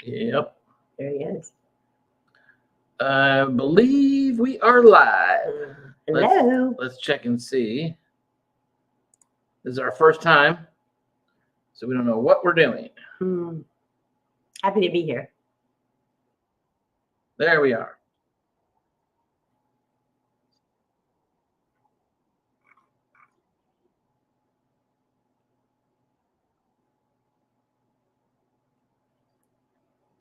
Yep. There he is. I believe we are live. Hello. Let's check and see. This is our first time, so we don't know what we're doing. Happy to be here. There we are.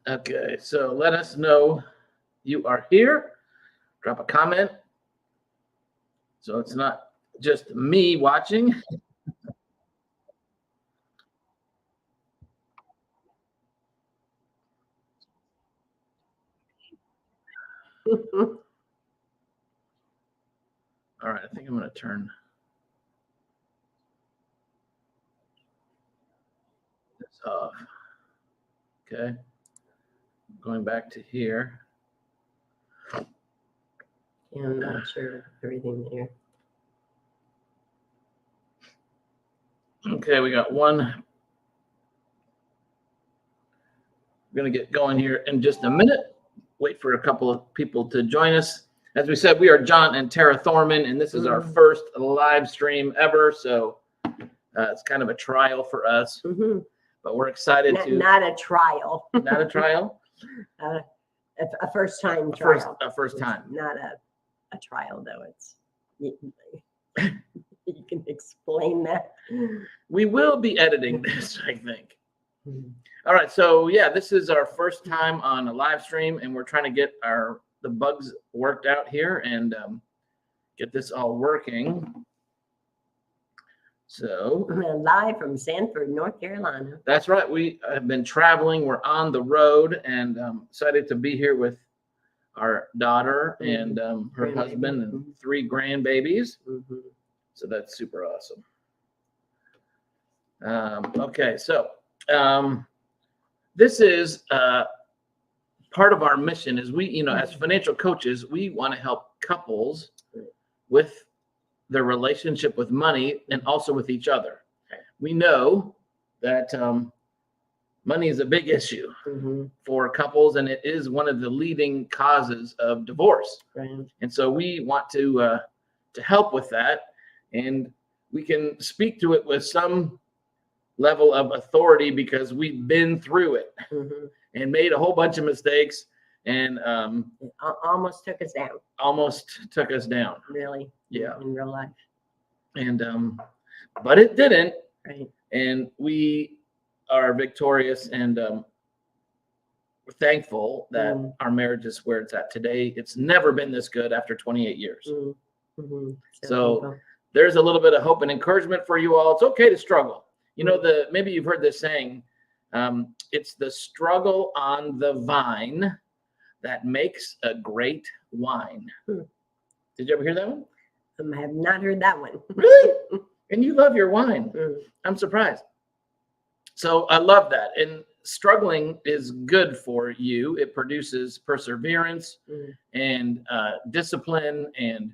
Okay, so let us know you are here. Drop a comment so it's not just me watching. All right, I think I'm going to turn this off. Okay, going back to here. Yeah, I'm not sure everything there. Okay, we got one. We're going to get going here in just a minute. Wait for a couple of people to join us. As we said, we are John and Tara Thorman, and this is our first live stream ever, so it's kind of a trial for us. But we're excited Not a trial. Not a trial? A first time trial. A first time. Not a trial, though. It's you can explain that. We will be editing this, I think. All right, so yeah, this is our first time on a live stream, and we're trying to get the bugs worked out here and get this all working. So live from Sanford, North Carolina. That's right. We have been traveling. We're on the road, and excited to be here with our daughter and her husband and 3 grandbabies. So that's super awesome. Okay, so this is part of our mission is we, as financial coaches, we want to help couples with their relationship with money and also with each other. We know that money is a big issue for couples, and it is one of the leading causes of divorce. And so we want to help with that, and we can speak to it with some level of authority because we've been through it and made a whole bunch of mistakes, and it almost took us down. Really? Yeah. In real life. And but it didn't. Right. And we are victorious, and we're thankful that our marriage is where it's at today. It's never been this good after 28 years. So there's a little bit of hope and encouragement for you all. It's okay to struggle. Maybe you've heard this saying, it's the struggle on the vine that makes a great wine. Did you ever hear that one? I have not heard that one. Really? And you love your wine. I'm surprised. So I love that. And struggling is good for you. It produces perseverance and discipline and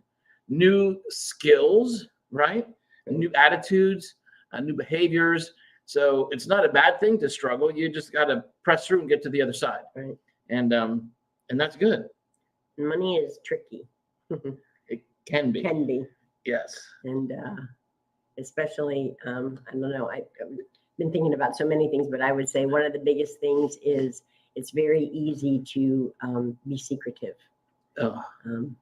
new skills, right? And new attitudes, new behaviors. So it's not a bad thing to struggle. You just got to press through and get to the other side. Right. And that's good. Money is tricky. It can be. Can be. Yes. And especially, I don't know, I've been thinking about so many things, but I would say one of the biggest things is it's very easy to be secretive. And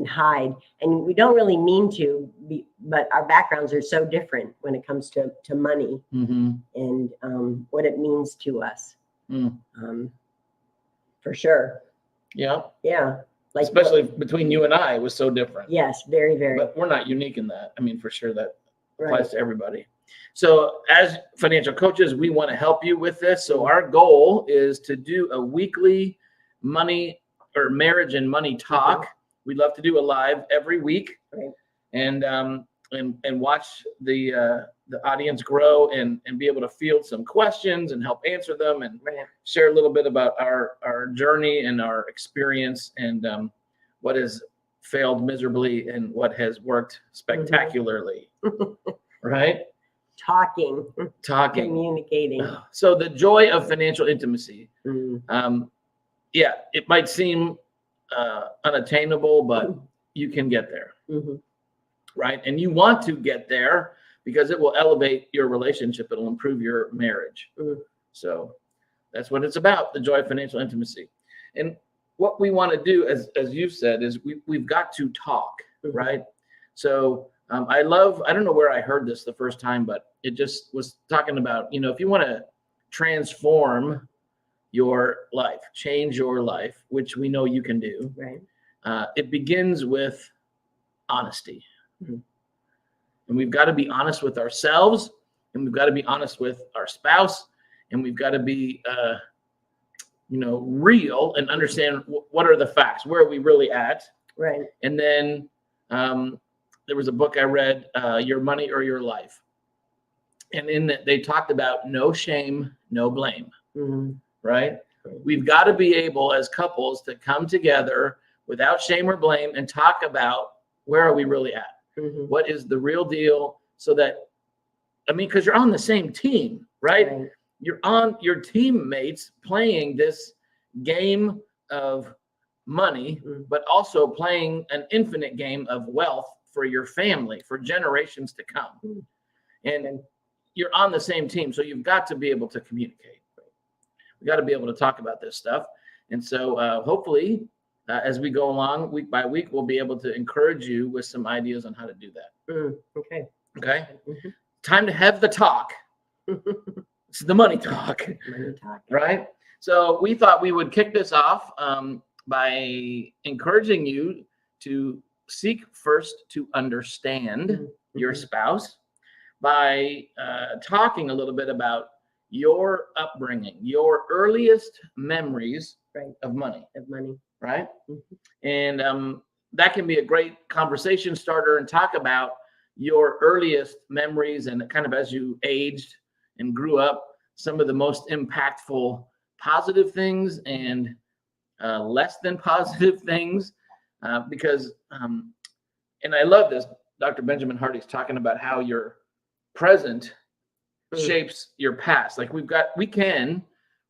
hide. And we don't really mean to be, but our backgrounds are so different when it comes to money and what it means to us. For sure. Yeah. Yeah. Like, especially between you and I, it was so different. Yes, very, very. But we're not unique in that. I mean, for sure that applies to everybody. So as financial coaches, we want to help you with this. So our goal is to do a weekly money or marriage and money talk. We'd love to do a live every week, and watch the audience grow and be able to field some questions and help answer them and share a little bit about our journey and our experience and what has failed miserably and what has worked spectacularly. Right? Talking, Talking. communicating. So the joy of financial intimacy. Mm. Yeah, it might seem unattainable, but you can get there, Mhm. right? And you want to get there because it will elevate your relationship. It'll improve your marriage. Mm. So that's what it's about, the joy of financial intimacy. And what we want to do, as you've said, is we've got to talk, Mhm. right? So I don't know where I heard this the first time, but it just was talking about, if you want to transform your life, change your life, which we know you can do, Right. it begins with honesty. Mhm. And we've got to be honest with ourselves, and we've got to be honest with our spouse, and we've got to be real and understand what are the facts, where are we really at. Right. And then there was a book I read, Your Money or Your Life, and in that they talked about no shame, no blame. Mhm. Right? We've got to be able as couples to come together without shame or blame and talk about where are we really at? Mhm. What is the real deal? So that, because you're on the same team, right? You're on your teammates playing this game of money, but also playing an infinite game of wealth for your family, for generations to come. And you're on the same team. So you've got to be able to communicate. We got to be able to talk about this stuff. And so hopefully, as we go along week by week, we'll be able to encourage you with some ideas on how to do that. Okay. Okay. Mhm. Time to have the talk. It's the money talk. Money talk. Right. So we thought we would kick this off by encouraging you to seek first to understand your spouse by talking a little bit about your upbringing, your earliest memories of money. Right. And that can be a great conversation starter, and talk about your earliest memories and kind of as you aged and grew up, some of the most impactful positive things and less than positive things. Because, and I love this, Dr. Benjamin Hardy's talking about how your present shapes your past. Like we can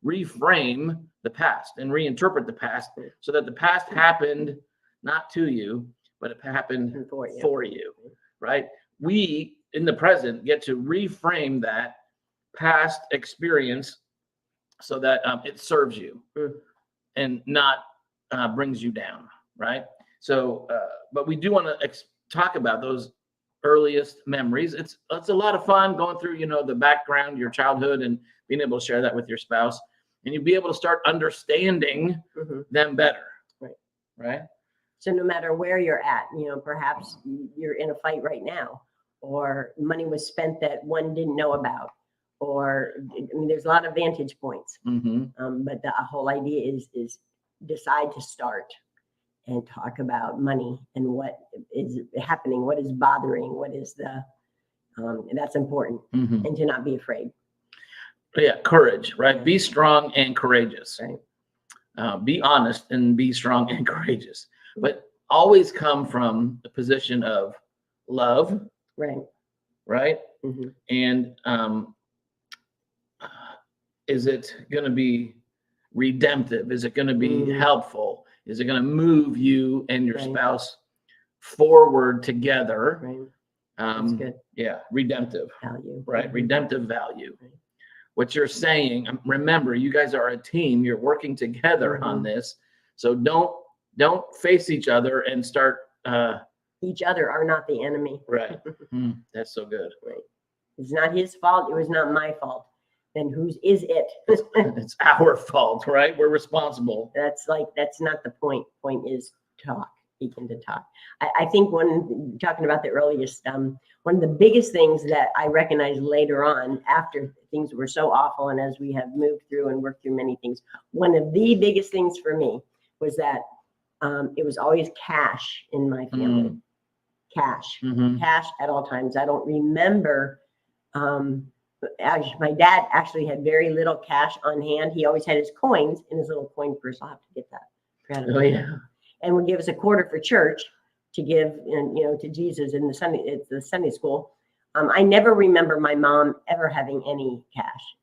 reframe the past and reinterpret the past so that the past happened not to you, but it happened for you, right? We in the present get to reframe that past experience so that it serves you and not brings you down, right? So, but we do want to talk about those earliest memories. It's a lot of fun going through, the background, your childhood, and being able to share that with your spouse, and you'll be able to start understanding them better. Right. So no matter where you're at, perhaps you're in a fight right now, or money was spent that one didn't know about, or there's a lot of vantage points. But the whole idea is decide to start and talk about money and what is happening, what is bothering, what is and that's important, and to not be afraid. Yeah, courage, right? Be strong and courageous. Right. Be honest and be strong and courageous, but always come from a position of love. Right. And is it going to be redemptive? Is it going to be helpful? Is it going to move you and your spouse forward together? That's good. Yeah, redemptive Value. Right, redemptive value. What you're saying, remember, you guys are a team. You're working together on this. So don't face each other and start. Each other are not the enemy. Right. That's so good. Right. It's not his fault. It was not my fault. Then whose is it? It's our fault, right? We're responsible. That's not the point. Point is talk. Begin to talk. I think talking about the earliest, one of the biggest things that I recognized later on, after things were so awful, and as we have moved through and worked through many things, one of the biggest things for me was that it was always cash in my family. Cash at all times. I don't remember. My dad actually had very little cash on hand. He always had his coins in his little coin purse. I'll have to get that. Oh yeah. And would give us a quarter for church to give, to Jesus in the Sunday school. I never remember my mom ever having any cash.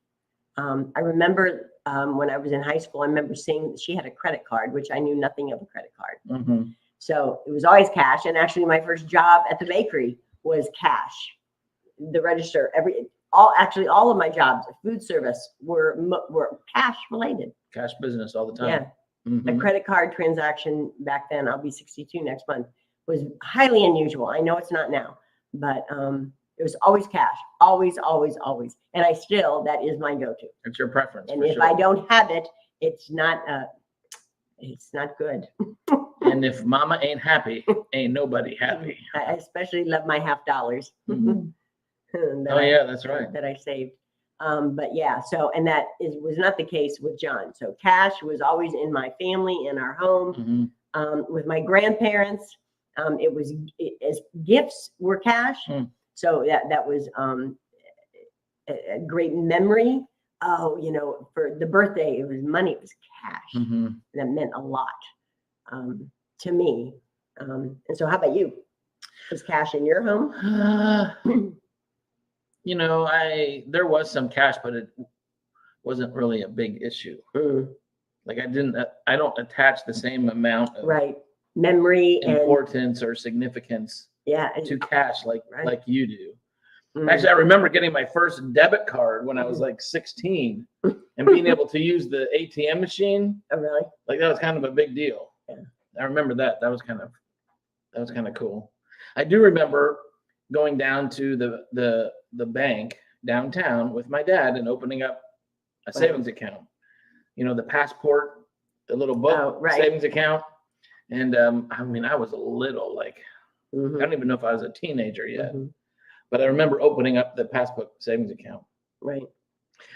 I remember when I was in high school, I remember seeing she had a credit card, which I knew nothing of a credit card. Mm-hmm. So it was always cash. And actually, my first job at the bakery was cash. The register, all of my jobs, food service, were cash related. Cash business all the time. Yeah. Mm-hmm. A credit card transaction back then, I'll be 62 next month, was highly unusual. I know it's not now, but it was always cash, always. And that is my go-to. It's your preference. And for if sure. I don't have it, it's not good. And if mama ain't happy, ain't nobody happy. I especially love my $50. Mhm. that Oh I- yeah, that's right. that I saved. But yeah, and that was not the case with John. So cash was always in my family, in our home. Mhm. With my grandparents, as gifts were cash. Mm. So that was a great memory. Oh, for the birthday, it was money, it was cash. Mhm. That meant a lot to me. And so how about you? Was cash in your home? There was some cash, but it wasn't really a big issue. Mm, Like I don't attach the same amount of right. Memory and importance or significance yeah. to cash Right. like you do. Mm, Actually, I remember getting my first debit card when I was like 16 and being able to use the ATM machine. oh, really? Like that was kind of a big deal. Yeah. I remember that. That was kind of cool. I do remember going down to the bank downtown with my dad and opening up a savings account. The passport, the little book, Oh, right. savings account. And I was a little I Mhm, don't even know if I was a teenager yet, mhm, but I remember opening up the passbook savings account. right.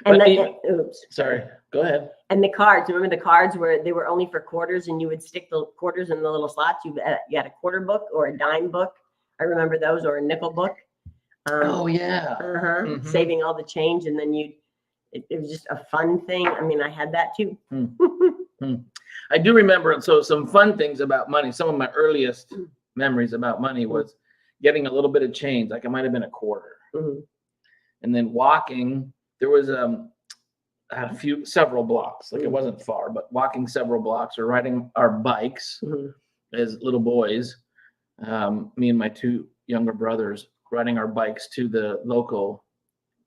But And oops. Sorry, go ahead. And the cards, remember the cards where they were only for quarters and you would stick the quarters in the little slots? You had a quarter book or a dime book. I remember those, or a nickel book. Oh yeah. Mhm. Saving all the change, and then it was just a fun thing. I mean, I had that too. I do remember. So some fun things about money. Some of my earliest memories about money was getting a little bit of change. Like it might have been a quarter, Mhm, and then walking. There was several blocks. Like it Mhm. wasn't far, but walking several blocks or riding our bikes mhm. as little boys. Me and my two younger brothers riding our bikes to the local.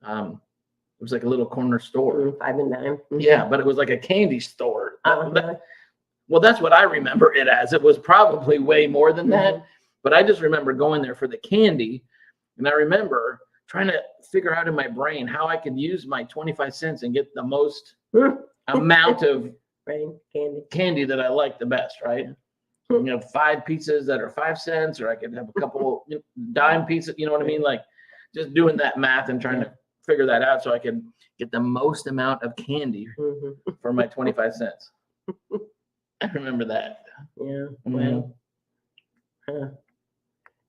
It was like a little corner store. 5 and dime. Mhm. Yeah, but it was like a candy store. Really? Well, that's what I remember it as. It was probably way more than that, Mhm. but I just remember going there for the candy. And I remember trying to figure out in my brain how I could use my 25 cents and get the most amount of Right, candy. candy that I like the best, right? 5 pizzas that are 5 cents, or I could have a couple dime pieces, you know what I mean? Like just doing that math and trying to figure that out so I could get the most amount of candy Mhm. for my 25 cents. I remember that. Yeah. Mhm. Wow. Huh.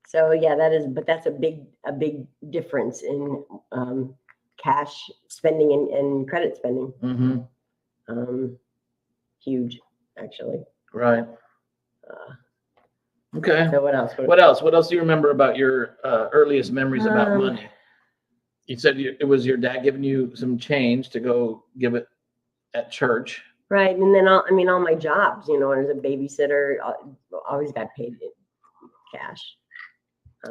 So yeah, that's a big difference in cash spending and credit spending. Mm-hmm. Huge, actually. Right. Okay. So what else? What else? What else do you remember about your earliest memories about money? You said it was your dad giving you some change to go give it at church. Right, and then all my jobs, as a babysitter, always got paid in cash.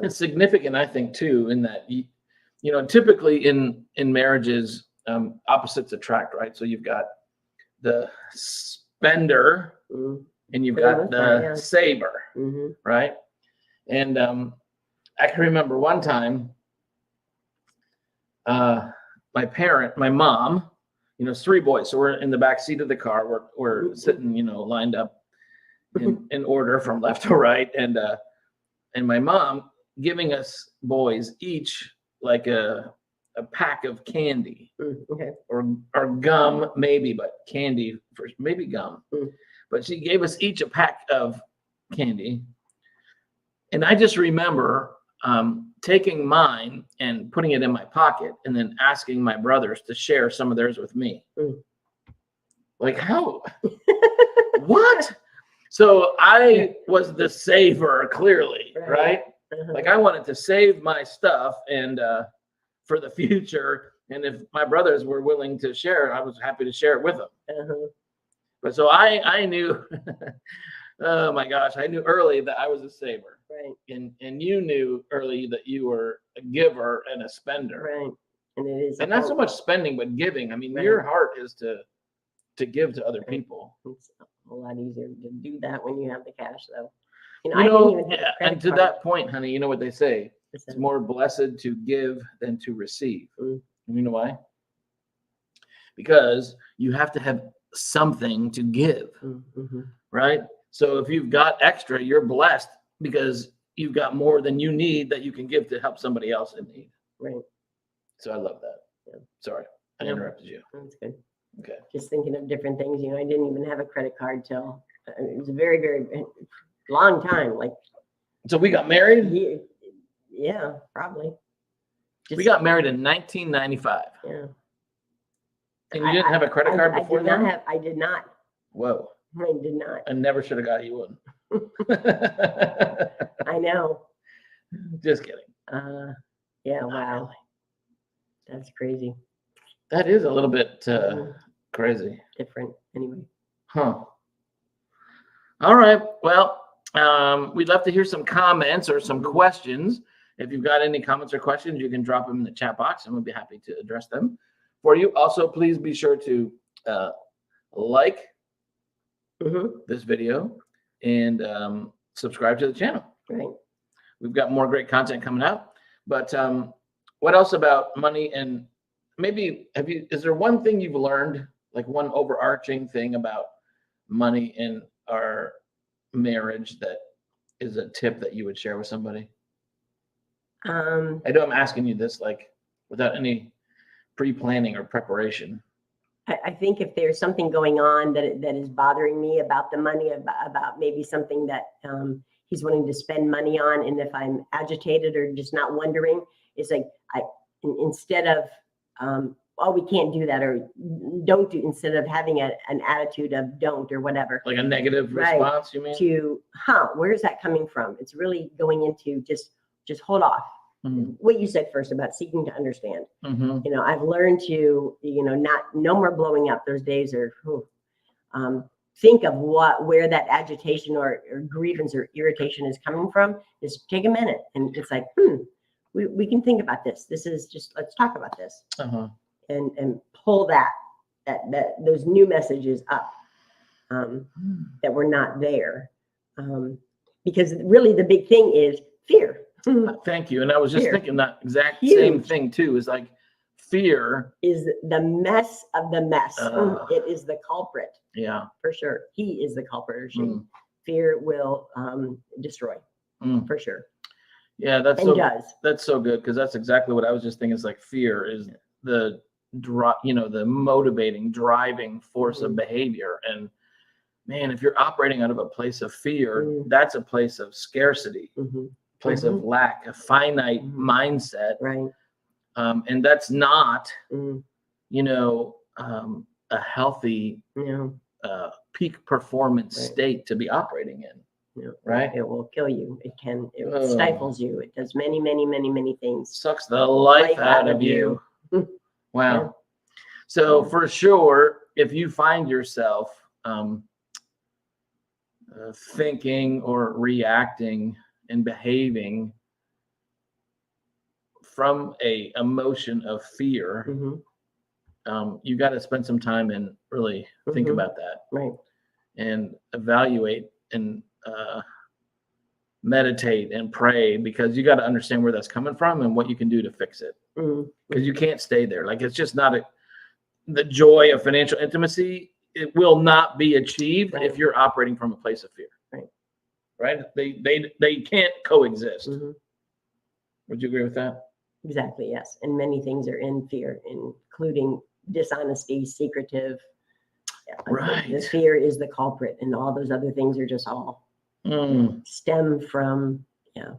It's significant, I think, too, in that typically in marriages, opposites attract, right? So you've got the spender Mhm, and you've For the got most the part, yeah. saver, mhm, right? And I can remember one time, my mom, it's 3 boys, so we're in the back seat of the car. We're sitting, lined up in order from left to right, and my mom giving us boys each like a pack of candy Okay. or gum, maybe, but candy first, maybe gum. But she gave us each a pack of candy, and I just remember taking mine and putting it in my pocket and then asking my brothers to share some of theirs with me. Like how? What? So I was the saver, clearly, right? Like I wanted to save my stuff and for the future. And if my brothers were willing to share it, I was happy to share it with them. But so I knew, oh my gosh, I knew early that I was a saver. Right. And you knew early that you were a giver and a spender. Right. And it is. And not so much spending, but giving. I mean, your heart is to give to other people. It's a lot easier to do that when you have the cash, though. I didn't even have a credit card. That point, honey, you know what they say? It's more blessed to give than to receive. You know why? Because you have to have something to give, right? So if you've got extra, you're blessed because you've got more than you need that you can give to help somebody else in need. Right. So I love that. Yeah. Sorry, I interrupted you. That's good. Okay. Just thinking of different things. I didn't even have a credit card till it was a very, very long time. Like. So we got married? Yeah, probably. We got married in 1995. Yeah. And you didn't have a credit card before that? I did not. Whoa. I did not. I never should have got you one. I know. Just kidding. Yeah, wow. That's crazy. That is a little bit crazy. Different, anyway. Huh. All right. Well, we'd love to hear some comments or some questions. If you've got any comments or questions, you can drop them in the chat box and we'll be happy to address them for you. Also, please be sure to like this video and subscribe to the channel. Right. We've got more great content coming out. But what else about money? And maybe is there one thing you've learned, like one overarching thing about money in our marriage that is a tip that you would share with somebody? I know I'm asking you this like without any pre-planning or preparation. I think if there's something going on that is bothering me about the money, about maybe something that he's wanting to spend money on, and if I'm agitated or just not wondering, it's like instead of oh, we can't do that, or don't do, instead of having an attitude of don't or whatever, like a negative response, you mean? To where's that coming from? It's really going into just hold off. What you said first about seeking to understand. I've learned to, no more blowing up. Those days are, think of where that agitation or grievance or irritation is coming from. Just take a minute and it's like, we can think about this. This is just, let's talk about this. And pull those new messages up that were not there. Because really the big thing is fear. Thank you. And I was just thinking that exact same thing too, is like fear is the mess of the mess. It is the culprit. Yeah, for sure. He is the culprit or she. Fear will destroy for sure. Yeah, that's so good, because that's exactly what I was just thinking. Is like fear is the motivating, driving force of behavior. And man, if you're operating out of a place of fear, that's a place of scarcity. Place of lack, a finite mindset, right? And that's not, a healthy, peak performance state to be operating in, right? It will kill you. It stifles you. It does many, many, many, many things. Sucks the life out of you. Wow. Yeah. So for sure, if you find yourself thinking or reacting and behaving from a emotion of fear, you got to spend some time and really think about that, right? And evaluate and meditate and pray, because you got to understand where that's coming from and what you can do to fix it. Because you can't stay there. Like, it's just not the joy of financial intimacy. It will not be achieved if you're operating from a place of fear. Right? They can't coexist. Would you agree with that? Exactly. Yes. And many things are in fear, including dishonesty, secretive. Right. The fear is the culprit, and all those other things are just all stem from. Yeah.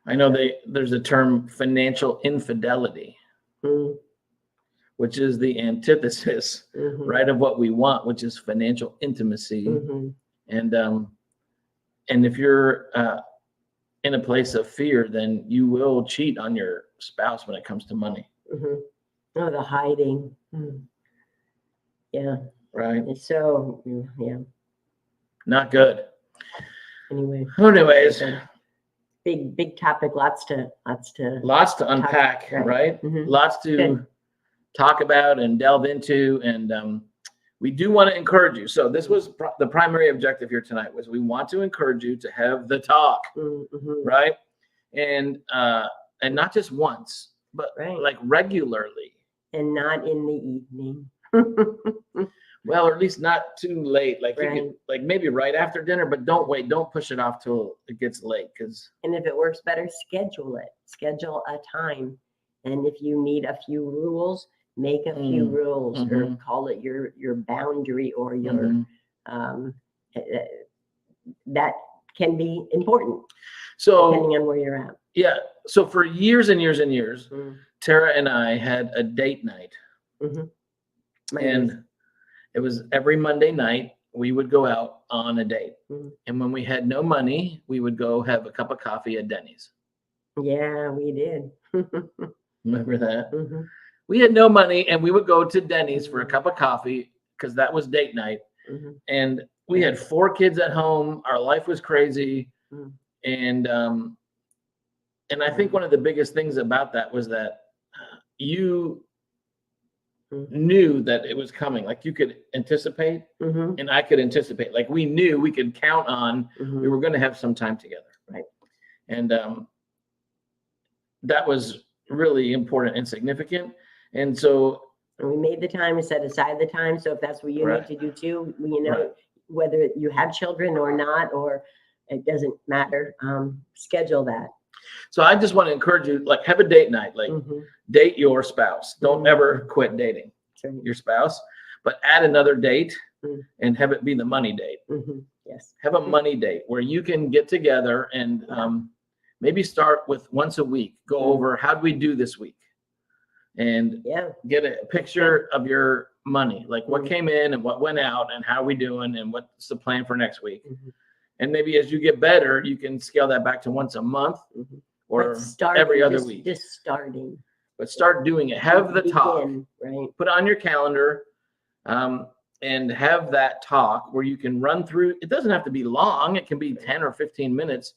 I know there's a term, financial infidelity, which is the antithesis, right, of what we want, which is financial intimacy. And if you're in a place of fear, then you will cheat on your spouse when it comes to money. Mhm. Oh, the hiding. Yeah. Right? It's so, yeah. Not good. Anyway, Anyways, big topic. Lots to lots to unpack, right. right? Mhm. Lots to Good. talk about and delve into. And we do want to encourage you. So this was the primary objective here tonight, was we want to encourage you to have the talk, Mhm. right? And not just once, but Right. like regularly. And not in the evening. Well, or at least not too late. Like you Right. could, like maybe right after dinner, but don't wait. Don't push it off till it gets late. Because And if it works better, schedule it. Schedule a time. And if you need a few rules, make a few rules, or call it your boundary, or your that can be important. So depending on where you're at. yeah. So for years and years and years, Mm. Tara and I had a date night. Mhm. And it was every Monday night we would go out on a date. Mhm. And when we had no money, we would go have a cup of coffee at Denny's. Yeah, we did. Remember that? Mhm. We had no money and we would go to Denny's for a cup of coffee because that was date night. Mhm. And we had 4 kids at home. Our life was crazy. Mm. And I think one of the biggest things about that was that you knew that it was coming. Like you could anticipate, Mhm. and I could anticipate. Like we knew we could count on we were going to have some time together. Right. And that was really important and significant. And so And we made the time, we set aside the time. So if that's what you Right. need to do too, you know, Right. whether you have children or not, or it doesn't matter, schedule that. So I just want to encourage you, like have a date night, like date your spouse. Don't ever quit dating your spouse, but add another date and have it be the money date. Yes. Have a money date where you can get together and maybe start with once a week, go over how do we do this week, and get a picture of your money, like what came in and what went out and how are we doing and what's the plan for next week. And maybe as you get better, you can scale that back to once a month or every other week. Just starting. But start doing it. Have the talk. Right. Put it on your calendar and have that talk where you can run through. It doesn't have to be long. It can be 10 or 15 minutes.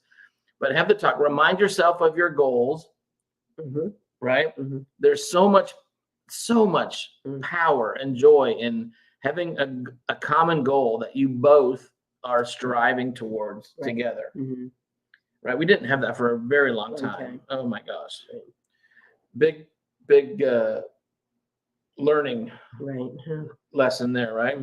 But have the talk. Remind yourself of your goals. Right? There's so much power and joy in having a common goal that you both are striving towards together. Right? We didn't have that for a very long time. Oh my gosh. Big learning lesson there, right?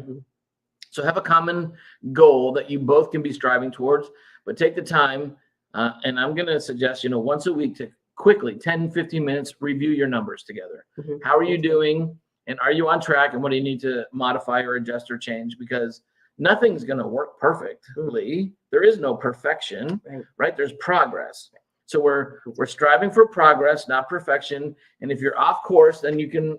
So have a common goal that you both can be striving towards, but take the time. And I'm going to suggest, once a week to quickly 10, 15 minutes, review your numbers together. How are you doing? And are you on track? And what do you need to modify or adjust or change? Because nothing's going to work perfectly. There is no perfection, right? There's progress. So we're striving for progress, not perfection. And if you're off course, then you can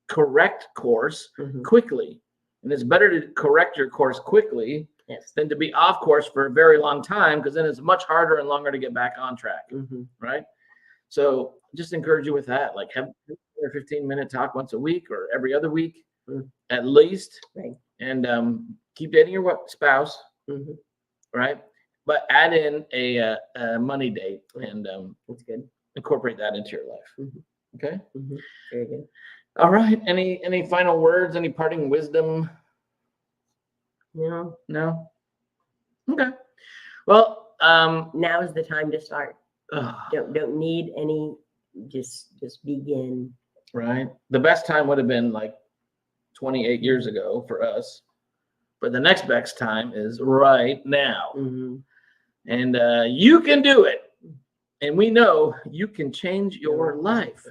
correct course quickly. And it's better to correct your course quickly than to be off course for a very long time, because then it's much harder and longer to get back on track, right? So just encourage you with that. Like have a 15-minute talk once a week or every other week at least. And keep dating your spouse, right? But add in a money date and that's good. Incorporate that into your life. Okay. Very good. All right. Any final words? Any parting wisdom? No. Okay. Well, now is the time to start. Don't need any. Just begin. Right. The best time would have been like 28 years ago for us, but the next best time is right now. And you can do it. And we know you can change your life.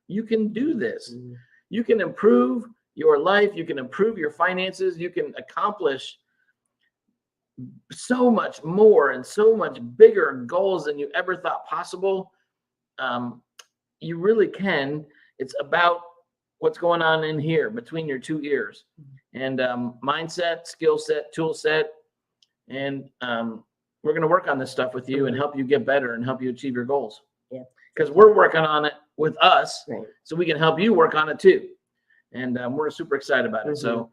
You can do this. You can improve your life. You can improve your finances. You can accomplish so much more and so much bigger goals than you ever thought possible. You really can. It's about what's going on in here between your 2 ears, and mindset, skill set, tool set, and we're going to work on this stuff with you and help you get better and help you achieve your goals. Yeah. Because we're working on it with us, Right. so we can help you work on it too. And we're super excited about it. So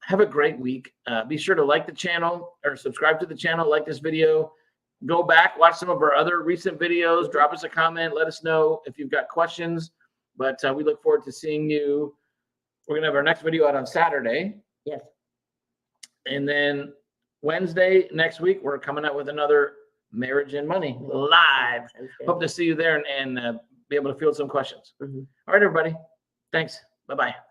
have a great week. Be sure to like the channel or subscribe to the channel, like this video. Go back, watch some of our other recent videos. Drop us a comment. Let us know if you've got questions. But we look forward to seeing you. We're going to have our next video out on Saturday. Yes. And then Wednesday next week, we're coming out with another Marriage and Money live. Hope to see you there and be able to field some questions. All right, everybody. Thanks. Bye-bye.